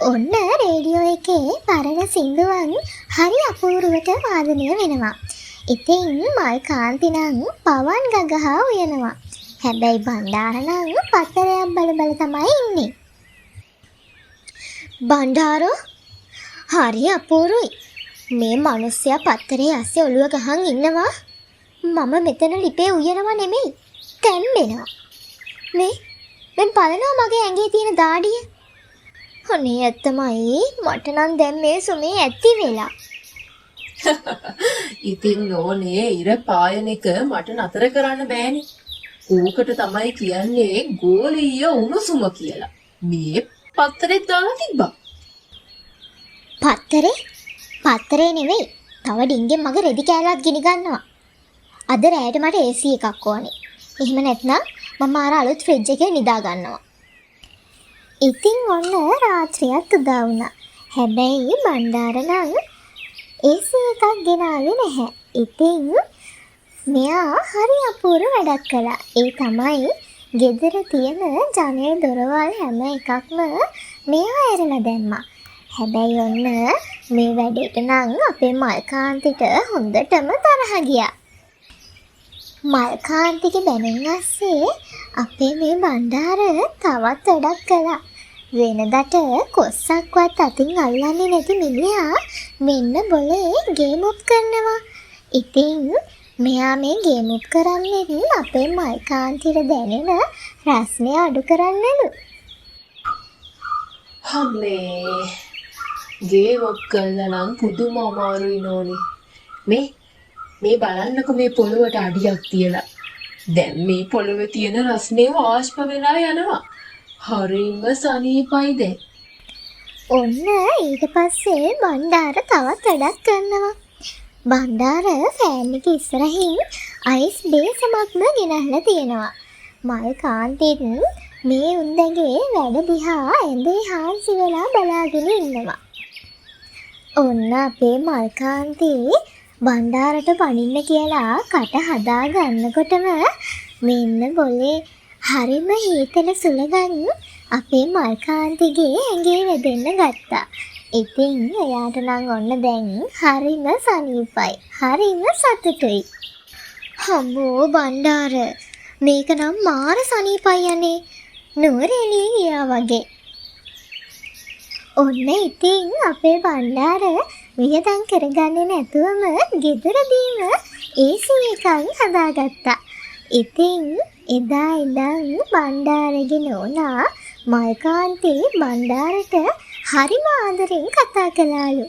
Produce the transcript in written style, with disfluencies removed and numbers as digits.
ඔන්න රේඩියෝ එකේ පරණ සින්දුවන් හරි අපූර්වට වාදනය වෙනවා. ඉතින් මල් කාන්ති නම් පවන් ගගහා උයනවා. හැබැයි බණ්ඩාර නම් පත්තරයක් බල බල තමයි ඉන්නේ. බණ්ඩාරෝ හරි අපූරුයි. මේ මිනිස්සයා පත්තරේ ඇස්සේ ඔළුව ගහන් ඉන්නවා. මම මෙතන ලිපේ උයනවා නෙමෙයි. තැම්බෙනවා. මේ බලනවා මගේ ඇඟේ තියෙන දාඩිය. අනේ ඇත්තමයි මට නම් දැන් මේ සුමේ ඇති වෙලා. ඉතින් නෝනේ ඉර පායන එක මට නතර කරන්න බෑනේ. ඕකට තමයි කියන්නේ ගෝලීය උණුසුම කියලා. මේ පත්තරේ දාලා තිබ්බා. පත්තරේ නෙවෙයි. තව ඩිංගෙන් මගේ රෙදි කෑල්ලක් ගිනි ගන්නවා. අද රැයට මට AC එකක් ඕනේ. එහෙම නැත්නම් මම අර අලුත් ෆ්‍රිජ් එකේ නිදා ගන්නවා. ඉතින් ඔන්න රාත්‍රියත් උදා වුණා. හැබැයි බණ්ඩාර නම් AC එකක් ගෙනාවේ නැහැ. ඉතින් මෙයා හරි අපූර්ව වැඩක් කළා. ඒ තමයි ගෙදර තියෙන ජනෙල් දොරවල් හැම එකක්ම මෙයා ඇරලා දැම්මා. හැබැයි ඔන්න මේ වැඩේට නම් අපේ මල්කාන්තිට හොඳටම තරහ ගියා. මල්කාන්තිගේ බැනුම් අස්සේ අපේ මේ බණ්ඩාර තවත් වැඩක් කළා. වෙනදට කොස්සක්වත් අතින් අල්ලන්නේ නැති මිනිහා මෙන්න බොලේ ගේම් ඔප් කරනවා. ඉතින් මෙයා මේ ගේම් ඔප් කරන්නේ අපේ මල්කාන්තිට දැනෙන රස්නේ අඩු කරන්නලු. හම්මේ ගේම් ඔප් කළා නම් පුදුම අමාරුයි නෝනේ. මේ බලන්නකො මේ පොළොවට අඩියක් තියලා. දැන් මේ පොළොවේ තියෙන රස්නේ වාෂ්ප වෙලා යනවා. හරිම සනීපයි දැන්. ඔන්න ඊට පස්සේ බණ්ඩාර තවත් වැඩක් කරනවා. බණ්ඩාර ෆෑන් එක ඉස්සරහින් අයිස් බේසමක්ම ගෙනහලා තියෙනවා. මල් කාන්තිත් මේ උන්දගේ වැඩ දිහා ඇඳේ හාන්සි වෙලා බලාගෙන ඉන්නවා. ඔන්න අපේ මල් කාන්ති බණ්ඩාරට පනින්න කියලා කට හදා ගන්නකොටම මෙන්න බොලේ හරිම හීතල සුළඟන් අපේ මල්කාන්තිගේ ඇඟේ වැදෙන්න ගත්තා. ඉතින් එයාට නම් ඔන්න දැන් හරිම සනීපයි. හරිම සතුටුයි. හම්බෝ බණ්ඩාර මේක නම් මාර සනීපයි යන්නේ. නුවරඑළිය ගියා වගේ. ඔන්න ඉතින් අපේ බණ්ඩාර වියදම් කරගන්නේ නැතුවම ගෙදරදීම AC එකක් හදාගත්තා. ඉතින් එදා ඉඳන් බණ්ඩාරගේ නෝනා මල්කාන්ති බණ්ඩාරට හරිම ආදරෙන් කතා කළාලු.